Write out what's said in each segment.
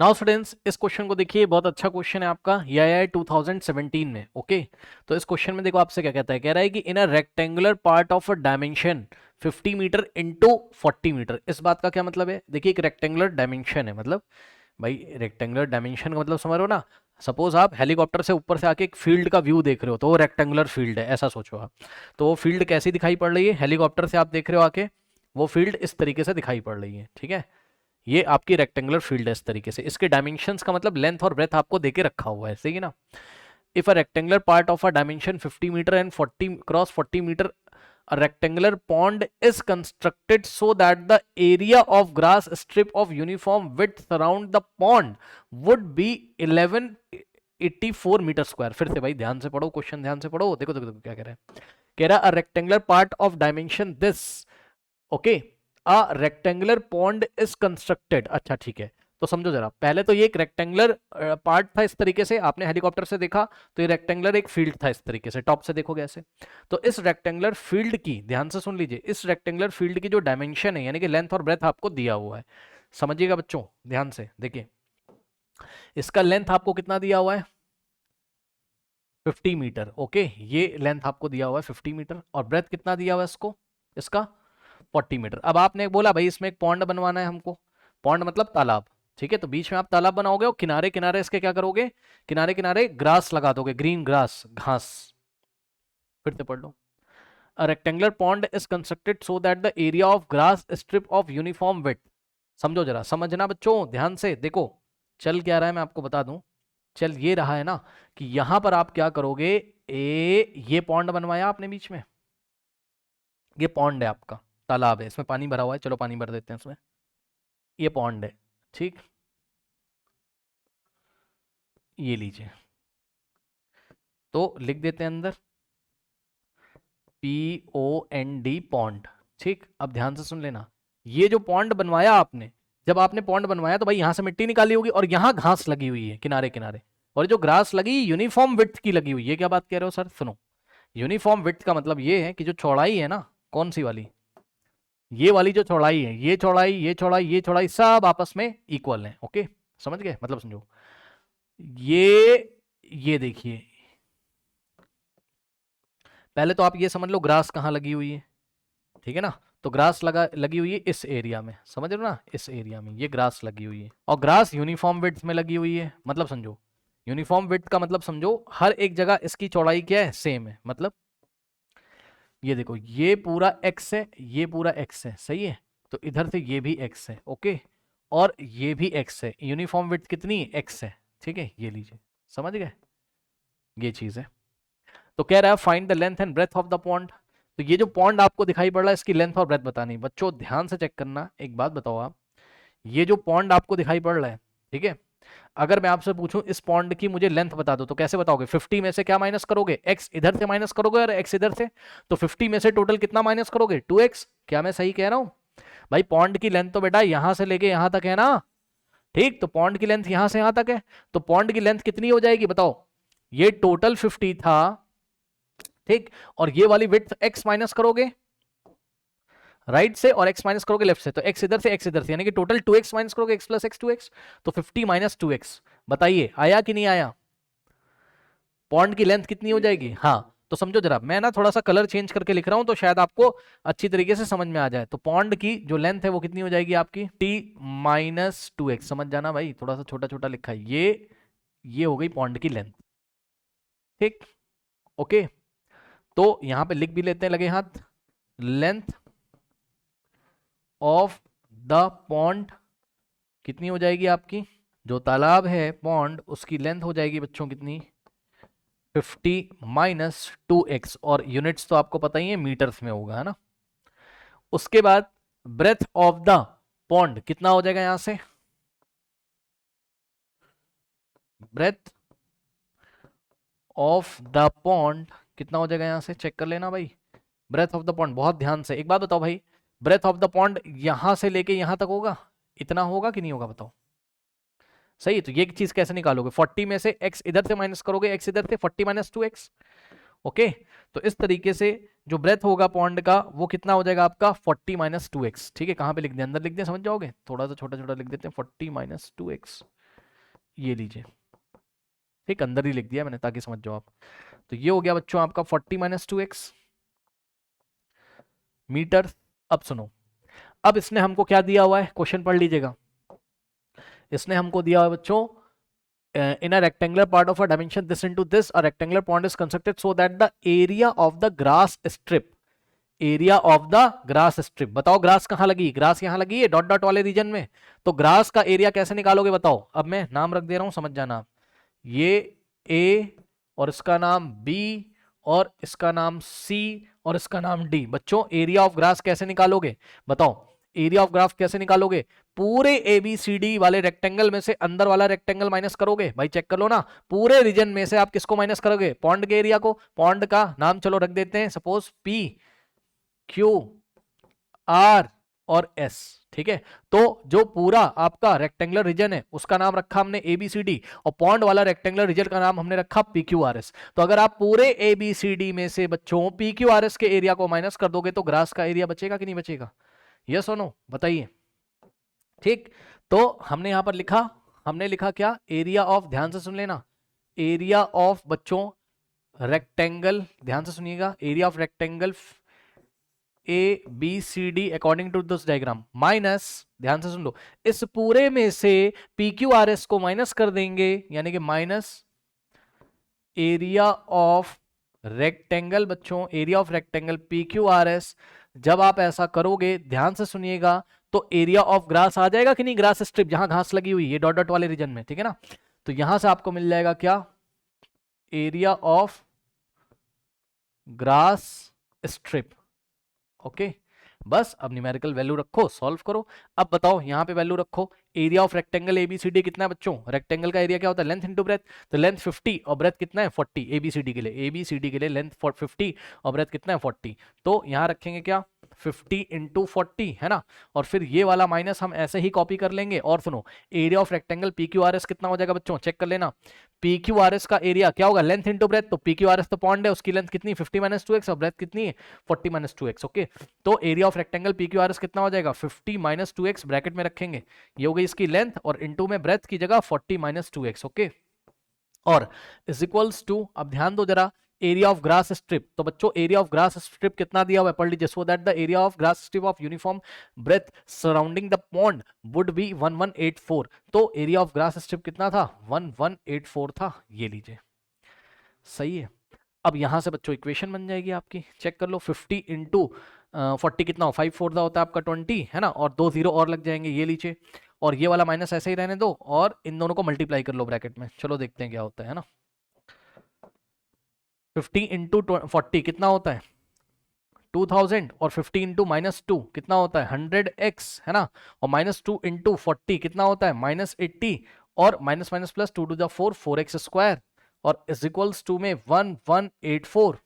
Now students, इस question को देखिए, बहुत अच्छा क्वेश्चन है आपका, ये आया है 2017 में। ओके, तो इस क्वेश्चन में देखो आपसे क्या कहता है, कह रहा है कि in a rectangular part of a dimension 50 metre into 40 metre. इस बात का क्या मतलब है? देखिए, एक रेक्टेंगुलर डायमेंशन है, मतलब भाई रेक्टेंगुलर डायमेंशन का मतलब समझ रहे हो ना। सपोज आप हेलीकॉप्टर से ऊपर से आके एक फील्ड का व्यू देख रहे हो, तो वो रेक्टेंगुलर फील्ड है, ऐसा सोचो आप। तो वो फील्ड कैसी दिखाई पड़ रही है? हेलीकॉप्टर से आप देख रहे हो आके, वो फील्ड इस तरीके से दिखाई पड़ रही है, ठीक है। ये आपकी रेक्टेंगुलर फील्ड है इस तरीके से। इसके डायमेंशंस का मतलब लेंथ और ब्रेथ आपको देके रखा हुआ है, सही है ना। If a rectangular part of a dimension 50 metre and 40 cross 40 metre, a rectangular pond is constructed so that the area of grass strip of uniform width around the pond would be 1184 metre square. फिर से भाई ध्यान से पढ़ो question, ध्यान से पढ़ो। देखो देखो देखो क्या कह रहा है, कह रहा है अ rectangular part of dimension this, okay, a rectangular pond is constructed. अच्छा ठीक है, तो समझो जरा, पहले तो ये एक रेक्टेंगुलर पार्ट था इस तरीके से, आपने हेलीकॉप्टर से देखा तो ये रेक्टेंगुलर एक फील्ड था इस तरीके से, टॉप से देखोगे ऐसे। तो इस रेक्टेंगुलर फील्ड की, ध्यान से सुन लीजिए, इस रेक्टेंगुलर फील्ड की जो डायमेंशन है, यानी कि लेंथ और ब्रेथ आपको दिया हुआ है। समझिएगा बच्चों, ध्यान से देखिए, इसका लेंथ आपको कितना दिया हुआ है? 50 मीटर। ओके, ये लेंथ आपको दिया हुआ है 50 मीटर, और ब्रेथ कितना दिया हुआ है इसको, इसका 40 मीटर। अब आपने बोला भाई इसमें एक पॉन्ड बनवाना है हमको, पॉन्ड मतलब तालाब, ठीक है। तो बीच में आप तालाब बनाओगे और किनारे किनारे इसके क्या करोगे, किनारे किनारे ग्रास लगा दोगे, ग्रीन ग्रास, घास। फिर से पढ़ लो, a rectangular pond is constructed so that the area of grass strip of uniform width. समझो जरा, समझना बच्चों, ध्यान से देखो चल क्या रहा है, मैं आपको बता दूं। चल ये रहा है ना कि यहां पर आप क्या करोगे, ये पॉन्ड बनवाया आपने बीच में, ये पॉन्ड है आपका, तालाब है, इसमें पानी भरा हुआ है, चलो पानी भर देते हैं इसमें, ये पॉन्ड है, ठीक। ये लीजिए, तो लिख देते हैं अंदर POND, पॉन्ड, ठीक। अब ध्यान से सुन लेना, ये जो पॉन्ड बनवाया आपने, जब आपने पॉन्ड बनवाया तो भाई यहां से मिट्टी निकाली होगी और यहां घास लगी हुई है किनारे किनारे, और जो ग्रास लगी यूनिफॉर्म विड्थ की लगी हुई है। क्या बात कह रहे हो सर? सुनो, यूनिफॉर्म विड्थ का मतलब ये है कि जो चौड़ाई है ना, कौन सी वाली, ये वाली जो चौड़ाई है, ये चौड़ाई, ये चौड़ाई, ये चौड़ाई, सब आपस में इक्वल है। ओके, समझ गए? मतलब समझो, ये देखिए, पहले तो आप ये समझ लो ग्रास कहाँ लगी हुई है, ठीक है ना। तो ग्रास लगी हुई है इस एरिया में, समझ रहे हो ना, इस एरिया में ये ग्रास लगी हुई है, और ग्रास यूनिफॉर्म विड्थ में लगी हुई है। मतलब समझो, यूनिफॉर्म विड्थ का मतलब समझो हर एक जगह इसकी चौड़ाई क्या है, सेम है। मतलब ये देखो, ये पूरा एक्स है, ये पूरा एक्स है, सही है। तो इधर से ये भी एक्स है, ओके, और ये भी एक्स है। यूनिफॉर्म विड्थ कितनी? एक्स है, ठीक है। ये लीजिए, समझ गए, ये चीज है। तो कह रहा है find the length and breadth of the pond. तो ये जो पॉन्ड आपको दिखाई पड़ रहा है, इसकी लेंथ और ब्रेथ बतानी। बच्चों ध्यान से चेक करना, एक बात बताओ आप, ये जो पॉन्ड आपको दिखाई पड़ रहा है, ठीक है, अगर मैं आपसे पूछूं इस पॉन्ड की मुझे लेंथ बता दो, तो कैसे बताओगे? 50 में से क्या माइनस करोगे? एक्स इधर से माइनस करोगे और एक्स इधर से। तो 50 में से टोटल कितना माइनस करोगे? 2x। क्या मैं सही कह रहा हूं? भाई पॉन्ड की लेंथ तो बेटा यहां से लेके यहां तक है ना, ठीक। तो पॉन्ड की लेंथ यहां से यहां तक है, तो पॉन्ड की लेंथ कितनी हो जाएगी बताओ? ये टोटल 50 था, ठीक, और ये वाली विड्थ x माइनस करोगे राइट से, और x माइनस करोगे लेफ्ट से, तो x इधर से x इधर से, यानी कि टोटल 2x माइनस करोगे, x प्लस x 2x, तो 50 माइनस 2x। बताइए आया कि नहीं आया? पॉन्ड की लेंथ कितनी हो जाएगी? हाँ, तो समझो जरा, मैं ना थोड़ा सा कलर चेंज करके लिख रहा हूं तो शायद आपको अच्छी तरीके से समझ में आ जाए। तो पॉन्ड की जो लेंथ है वो कितनी हो जाएगी आपकी? t minus 2x। समझ जाना भाई, थोड़ा सा छोटा छोटा लिखा है, ये हो गई पॉन्ड की लेंथ, ठीक। ओके, तो यहां पे लिख भी लेते हैं लगे हाथ, लेंथ ऑफ द पॉन्ड कितनी हो जाएगी आपकी? जो तालाब है पॉन्ड, उसकी लेंथ हो जाएगी बच्चों कितनी? 50 माइनस 2x, और यूनिट्स तो आपको पता ही है मीटर्स में होगा, है ना। उसके बाद ब्रेथ ऑफ द पॉन्ड कितना हो जाएगा यहां से? ब्रेथ ऑफ द पॉन्ड कितना हो जाएगा यहां से, चेक कर लेना भाई। ब्रेथ ऑफ द पॉन्ड, बहुत ध्यान से एक बात बताओ भाई, ब्रेथ ऑफ द पॉन्ड यहां से लेके यहां तक होगा, इतना होगा कि नहीं होगा बताओ? सही है, तो ये चीज कैसे निकालोगे? 40 में से x इधर से माइनस करोगे, x इधर से, 40 माइनस 2x। ओके, तो इस तरीके से जो ब्रेथ होगा पॉन्ड का वो कितना हो जाएगा आपका? 40 माइनस 2x, ठीक है। कहां पे लिख दें? अंदर लिख दें, समझ जाओगे। थोड़ा सा छोटा छोटा लिख देते हैं, 40 माइनस 2x, ये लीजिए, ठीक, अंदर ही लिख दिया मैंने ताकि समझ जाओ आप। तो ये हो गया बच्चों आपका 40 माइनस 2x मीटर। अब सुनो, अब इसने हमको क्या दिया हुआ है, क्वेश्चन पढ़ लीजिएगा। इसने हमको दिया हुआ है बच्चों, in a rectangular part of a dimension this into this, a rectangular pond is constructed so that the area of the grass strip, area of the grass strip, बताओ ग्रास कहां लगी, ग्रास यहां लगी है डॉट डॉट वाले reason में, तो grass का एरिया कैसे निकालोगे बताओ। अब मैं नाम रख दे रहा हूं, समझ जाना आप, ये ए और इसका नाम बी और इसका नाम सी और इसका नाम डी। बच्चों एरिया ऑफ ग्रास कैसे निकालोगे बताओ, एरिया ऑफ ग्राफ कैसे निकालोगे, पूरे ABCD वाले रेक्टेंगल में से अंदर वाला रेक्टेंगल माइनस करोगे। भाई चेक कर लो ना, पूरे रीजन में से आप किसको माइनस करोगे, पॉन्ड के एरिया को। पॉन्ड का नाम चलो रख देते हैं सपोज P Q R और S, ठीक है। तो जो पूरा आपका रेक्टेंगुलर रीजन है उसका नाम रखा हमने ABCD और पॉन्ड वाला रेक्टेंगुलर रीजन का नाम हमने रखा PQRS। तो अगर आप पूरे ABCD में से बच्चों PQRS के एरिया को माइनस कर दोगे तो ग्रास का एरिया बचेगा कि नहीं बचेगा, यस और नो बताइए। ठीक, तो हमने यहां पर लिखा, हमने लिखा क्या, एरिया ऑफ, ध्यान से सुन लेना, एरिया ऑफ बच्चों रेक्टेंगल, ध्यान से सुनिएगा, area of rectangle ABCD according to this diagram minus, ध्यान से सुन लो, इस पूरे में से PQRS को माइनस कर देंगे, यानी कि माइनस एरिया ऑफ रेक्टेंगल बच्चों, एरिया ऑफ रेक्टेंगल PQRS। जब आप ऐसा करोगे ध्यान से सुनिएगा तो एरिया ऑफ ग्रास आ जाएगा कि नहीं, ग्रास स्ट्रिप जहां घास लगी हुई है डॉट डॉट वाले रीजन में, ठीक है ना। तो यहां से आपको मिल जाएगा क्या, area of grass strip. Okay, बस अब न्यूमेरिकल वैल्यू रखो, सॉल्व करो। अब बताओ यहाँ पे वैल्यू रखो, एरिया ऑफ रेक्टेंगल ABCD कितना है बच्चों, रेक्टेंगल का एरिया क्या होता है, लेंथ इनटू ब्रेथ। तो लेंथ 50 और ब्रेथ कितना है 40, ABCD के लिए, ABCD के लिए लेंथ 50 और ब्रेथ कितना है 40। तो यहाँ रखेंगे क्या 50 इंटू 40, है ना। और फिर ये वाला माइनस हम ऐसे ही कॉपी कर लेंगे। और सुनो, एरिया ऑफ रेक्टेंगल PQRS कितना हो जाएगा बच्चों, चेक कर लेना। PQRS का एरिया क्या होगा, लेंथ इंटू ब्रेथ, तो PQRS तो पॉन्ड है, उसकी लेंथ कितनी 50 माइनस 2x और ब्रेथ कितनी है 40 माइनस 2x। ओके, तो एरिया ऑफ रेक्टेंगल PQRS कितना हो जाएगा 50 माइनस 2x, ब्रैकेट में रखेंगे, ये हो गई इसकी लेंथ, और इंटू में ब्रेथ की जगह 40 माइनस 2x। ओके, और इज इक्वल्स टू, अब ध्यान दो जरा, एरिया ऑफ ग्रास स्ट्रिप। तो बच्चों एरिया ऑफ ग्रास स्ट्रिप कितना दिया हुआ है, पढ़ लीजिए। So that the area of grass strip of uniform breadth surrounding the pond would be 1184। तो एरिया ऑफ ग्रास स्ट्रिप कितना था 1184 था, ये लीजिए, सही है। अब यहां से बच्चों इक्वेशन बन जाएगी आपकी, चेक कर लो, 50 इंटू 40 कितना हो, 5 4 होता है आपका 20, है ना, और 2 0 और लग जाएंगे, ये लीजिए। और ये वाला माइनस ऐसे ही रहने दो और इन दोनों को मल्टीप्लाई कर लो ब्रैकेट में, चलो देखते हैं क्या होता है ना। 50 इंटू 40 कितना होता है 2000, और 50 इंटू माइनस 2 कितना होता है 100x, है ना। और माइनस 2 इंटू 40 कितना होता है -80, और minus minus plus 2 to the 4 4x square, और इज इक्वल्स टू में 1184।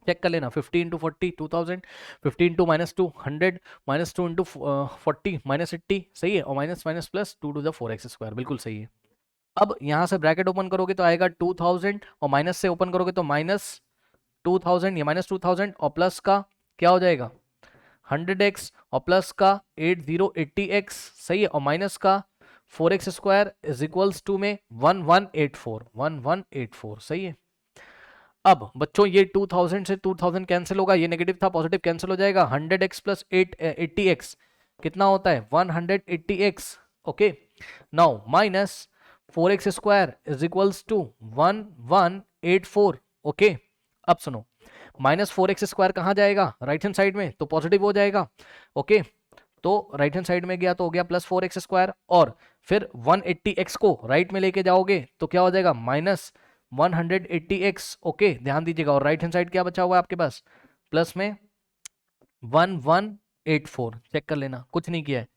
चेक कर लेना, 50 into 40 2000, 50 into minus 2 100, minus 2 into 40 minus 80, सही है, और minus minus plus 2 to the 4x square, बिल्कुल सही है। अब यहां से ब्रैकेट ओपन करोगे तो आएगा 2000, और माइनस से ओपन करोगे तो माइनस 2000, ये माइनस 2000, और प्लस का क्या हो जाएगा 100x, और प्लस का 8080x, सही है, और माइनस का 4x square is equals to में 1184, सही है। अब बच्चों ये 2000 से 2000 कैंसिल होगा, ये नेगेटिव था पॉजिटिव कैंसिल हो जाएगा, 100x प्लस 80x कितना होता है 180x। Okay, now minus 4x square is equals to 1184। Okay, अब सुनो, माइनस 4x स्क्वायर कहाँ जाएगा, राइट हैंड साइड में, तो पॉजिटिव हो जाएगा। ओके, तो राइट हैंड साइड में गया तो हो गया प्लस 4x स्क्वायर, और फिर 180x को राइट में लेके जाओगे तो क्या हो जाएगा माइनस 180x। ओके, ध्यान दीजिएगा, और राइट हैंड साइड क्या बचा हुआ है आपके पास, प्लस में 1184, चेक कर लेना, कुछ नहीं किया है।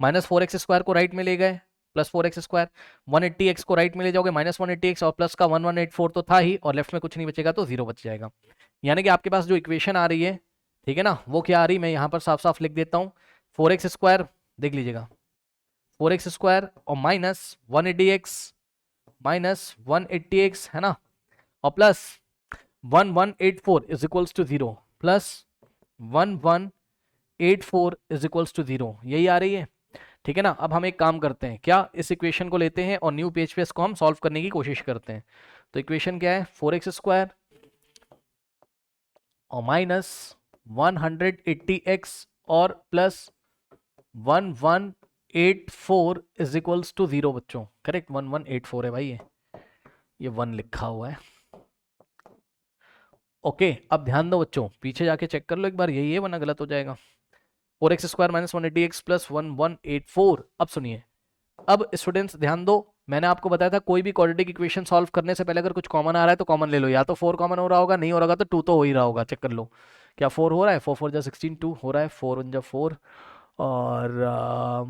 माइनस 4x स्क्वायर को राइट में ले गए, प्लस 4x स्क्वायर, 180x को राइट में ले जाओगे माइनस 180x, और प्लस का 1184 तो था ही, और लेफ्ट में कुछ नहीं बचेगा तो 0 बच जाएगा। यानी कि आपके पास जो इक्वेशन आ रही है, ठीक है ना, वो क्या आ रही, मैं यहाँ पर साफ साफ लिख देता हूँ, 4x स्क्वायर देख लीजिएगा, 4x स्क्वायर और माइनस 180x, माइनस 180x, है ना, और plus 1184 is equals to 0, plus 1184 is equals to 0, यही आ रही है। ठीक है ना। अब हम एक काम करते हैं, क्या इस इक्वेशन को लेते हैं और न्यू पेज पे इसको हम सॉल्व करने की कोशिश करते हैं। तो इक्वेशन क्या है, 4x² और माइनस 180x और प्लस 1184 इज इक्वल्स टू 0 बच्चों। करेक्ट, 1184 है भाई, ये 1 लिखा हुआ है। ओके, अब ध्यान दो बच्चों, पीछे जाके चेक कर लो एक बार, यही है वरना गलत हो जाएगा। 4x² minus 180x plus 1184। अब सुनिए, अब स्टूडेंट्स ध्यान दो, मैंने आपको बताया था कोई भी क्वाड्रेटिक इक्वेशन सॉल्व करने से पहले अगर कुछ कॉमन आ रहा है तो कॉमन ले लो, या तो 4 कॉमन हो रहा होगा, नहीं हो रहा होगा तो 2 तो हो ही रहा होगा। चेक कर लो, क्या 4 हो रहा है, 4 4 जा 16, 2 हो रहा है, 4 1 जा 4 और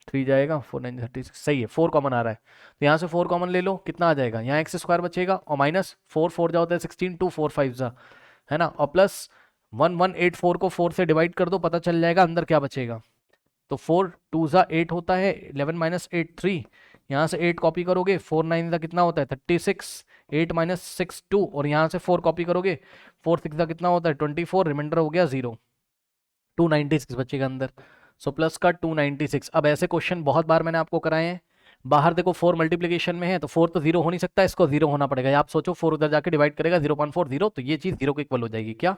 3 जाएगा, 4 9 36, सही है, 4 कॉमन आ रहा है। तो यहाँ से 4 कॉमन ले लो, कितना आ जाएगा, यहाँ x² बचेगा और माइनस 4 4 जा होता है 16, 2 4 5 जा, है ना, और प्लस 1184 को 4 से डिवाइड कर दो, पता चल जाएगा अंदर क्या बचेगा। तो 4 2 जा 8 होता है, 11 माइनस 8 3, यहाँ से 8 कॉपी करोगे, 4 9 का कितना होता है 36, 8 माइनस 6 2, और यहाँ से 4 कॉपी करोगे, 4 6 का कितना होता है 24, रिमाइंडर हो गया 0, 296 बचेगा अंदर। सो प्लस का 296। अब ऐसे क्वेश्चन बहुत बार मैंने आपको कराए हैं, बाहर देखो 4 मल्टीप्लीकेशन में है तो 4 तो 0 हो नहीं सकता, इसको 0 होना पड़ेगा, या आप सोचो 4 उधर जाके डिवाइड करेगा 0.40, तो ये चीज 0 के इक्वल हो जाएगी। क्या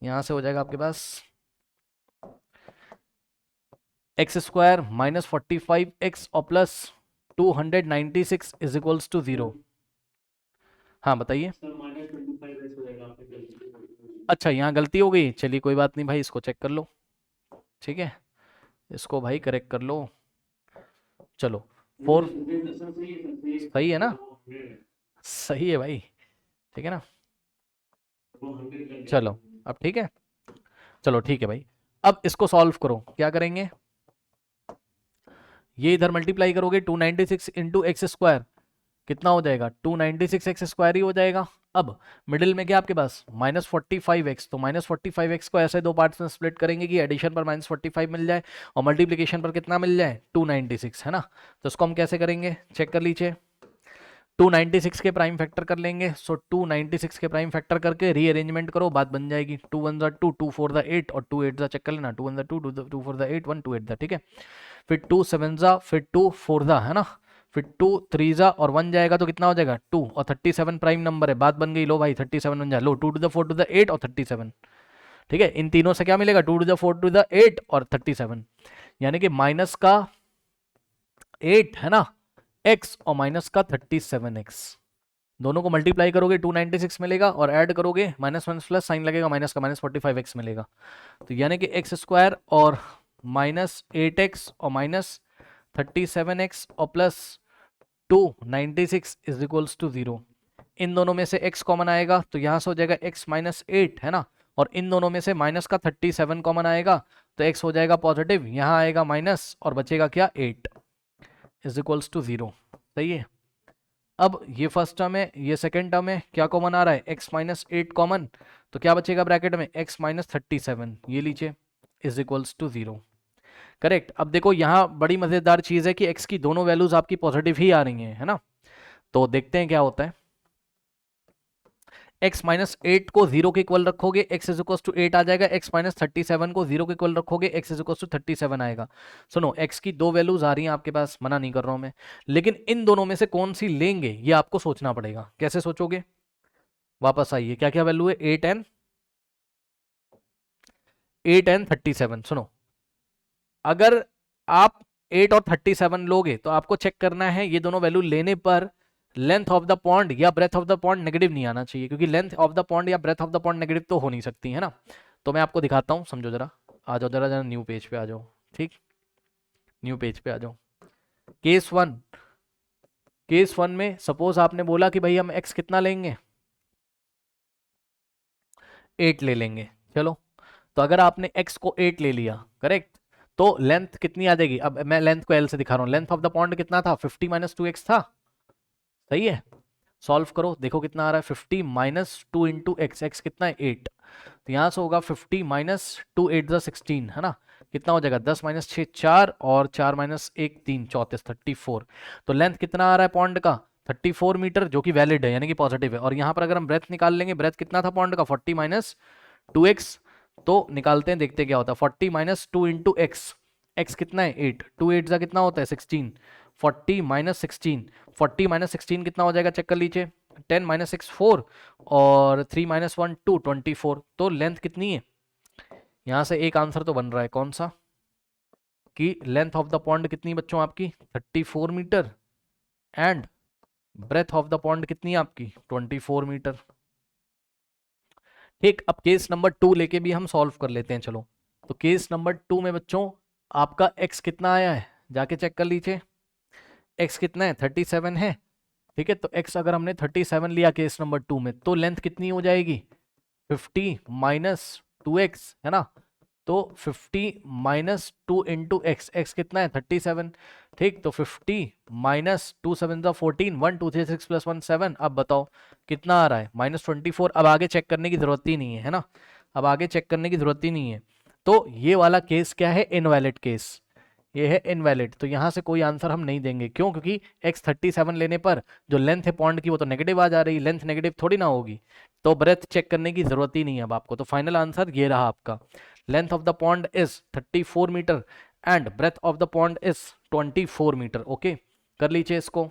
यहाँ से हो जाएगा आपके पास x² माइनस 45x और प्लस 296 इज इक्वल्स टू 0। हाँ बताइए। अच्छा यहाँ गलती हो गई, चलिए कोई बात नहीं भाई, इसको चेक कर लो, ठीक है, इसको भाई करेक्ट कर लो। चलो 4 सही है ना, सही है भाई, ठीक है ना। चलो अब ठीक है, चलो ठीक है भाई, अब इसको सॉल्व करो, क्या करेंगे, ये इधर मल्टीप्लाई करोगे 296 इंटू x², कितना हो जाएगा 296 x² ही हो जाएगा। अब मिडिल में क्या आपके पास माइनस 45x, तो माइनस 45x को ऐसे दो पार्ट्स में स्प्लिट करेंगे कि एडिशन पर माइनस 45 मिल जाए और मल्टीप्लीकेशन पर कितना मिल जाए 296, है ना। तो इसको हम कैसे करेंगे, चेक कर लीजिए, 296 के प्राइम फैक्टर कर लेंगे। सो 296 के प्राइम फैक्टर करके रीअरेंजमेंट करो, बात बन जाएगी, 2 1 जा 2, 2 4 जा 8 और 2 8 जा, चेक कर लेना, 2 1 जा 2, 2 4 जा 8, 1 2 8 जा, ठीक है। फिर 2 7 जा, फिर 2 4 जा, है ना, फिर 2 3 जा और 1 जाएगा तो कितना हो जाएगा 2, और 37 प्राइम नंबर है, बात बन गई, लो भाई 37 बन जाए, लो 2 टू द 4 टू द 8 और 37, ठीक है। इन तीनों से क्या मिलेगा 2 टू द 4 टू द 8 और 37, यानी कि माइनस का 8 है ना x और माइनस का 37x, दोनों को मल्टीप्लाई करोगे 296 मिलेगा और ऐड करोगे माइनस माइनस प्लस साइन लगेगा, माइनस का माइनस 45x मिलेगा। तो यानी कि x² और माइनस 8x और माइनस 37x और प्लस 296 इज इक्वल्स टू 0। इन दोनों में से x कॉमन आएगा तो यहाँ से हो जाएगा x माइनस 8, है ना, और इन दोनों में से माइनस का 37 कॉमन आएगा तो x हो जाएगा पॉजिटिव, यहाँ आएगा माइनस और बचेगा क्या 8 इज इक्वल्स टू 0, सही है। अब ये फर्स्ट टर्म है, ये सेकेंड टर्म है, क्या कॉमन आ रहा है x माइनस 8 कॉमन, तो क्या बचेगा ब्रैकेट में x माइनस 37, ये लीजिए इज इक्वल्स टू 0, करेक्ट। अब देखो यहाँ बड़ी मजेदार चीज है कि x की दोनों वैल्यूज आपकी पॉजिटिव ही आ रही हैं, है ना, तो देखते हैं क्या होता है। x माइनस 8 को 0 के इक्वल रखोगे x इज इक्वल टू 8 आ जाएगा, x माइनस 37 को 0 के इक्वल रखोगे x इज इक्वल टू 37 आएगा। सुनो x की दो वैल्यूज आ रही हैं आपके पास, मना नहीं कर रहा हूं मैं, लेकिन इन दोनों में से कौन सी लेंगे ये आपको सोचना पड़ेगा। कैसे सोचोगे, वापस आइए, क्या क्या वैल्यू है 8 एंड 37। सुनो, अगर आप 8 और 37 लोगे तो आपको चेक करना है ये दोनों वैल्यू लेने पर लेंथ ऑफ द पॉन्ड या breadth of the pond negative नहीं आना चाहिए, क्योंकि लेंथ ऑफ द पॉन्ड या breadth of the pond negative तो हो नहीं सकती, है ना। तो मैं आपको दिखाता हूं, समझो जरा, आ जाओ जरा जरा न्यू पेज पे आ जाओ, ठीक, न्यू पेज पे आ जाओ। केस वन में सपोज आपने बोला कि भाई हम x कितना लेंगे 8 ले लेंगे, चलो, तो अगर आपने x को 8 ले लिया, करेक्ट, तो लेंथ कितनी आ जाएगी, अब मैं लेंथ को l से दिखा रहा हूं, लेंथ ऑफ द पॉन्ड कितना था 50 माइनस 2x था, सही है। सॉल्व करो, देखो कितना आ रहा है 50 माइनस 2 इंटू एक्स कितना है 8, तो यहां से होगा 50 माइनस 2 8 16, है ना, कितना हो जाएगा 10 माइनस 6 4 और 4 माइनस 1 3 34, 34। तो लेंथ कितना आ रहा है पॉन्ड का 34 मीटर, जो कि वैलिड है यानी कि पॉजिटिव है। और यहाँ पर अगर हम ब्रेथ निकाल लेंगे, ब्रेथ कितना था पॉन्ड का 40 माइनस 2x, तो निकालते हैं देखते क्या होता है 40 माइनस 2 इंटू एक्स, एक्स कितना है 8, 2 8 का कितना होता है 16, 40 माइनस 16, 40 माइनस 16 कितना हो जाएगा चेक कर लीजिए, 10 माइनस 6 4 और 3 माइनस 1 2, 24। तो लेंथ कितनी है, यहाँ से एक आंसर तो बन रहा है कौन सा, कि लेंथ ऑफ द पॉन्ड कितनी बच्चों आपकी 34 metre and breadth of the pond कितनी है आपकी 24 मीटर। ठीक, अब केस नंबर 2 लेके भी हम सॉल्व कर लेते हैं चलो। तो केस नंबर 2 में बच्चों आपका x कितना आया है, जाके चेक कर लीजिए, x कितना है 37 है। ठीक है, तो x अगर हमने 37 लिया केस नंबर 2 में, तो लेंथ कितनी हो जाएगी 50 माइनस 2x, है ना। तो 50 माइनस 2 इंटू एक्स, एक्स कितना है 37। ठीक, तो 50 माइनस 2 7 14, 1 2 3 6 प्लस 1 7। अब बताओ कितना आ रहा है -24। अब आगे चेक करने की जरूरत ही नहीं है ना, अब आगे चेक करने की जरूरत ही नहीं है। तो ये वाला केस क्या है, इनवैलिड केस, ये है इनवैलिड। तो यहाँ से कोई आंसर हम नहीं देंगे, क्यों, क्योंकि x 37 लेने पर जो लेंथ है पॉन्ड की वो तो नेगेटिव आ जा रही, लेंथ नेगेटिव थोड़ी ना होगी, तो ब्रेथ चेक करने की जरूरत ही नहीं है अब आपको। तो फाइनल आंसर ये रहा आपका, length of the pond is 34 metre and breadth of the pond is 24 metre. Okay, कर लीजिए इसको।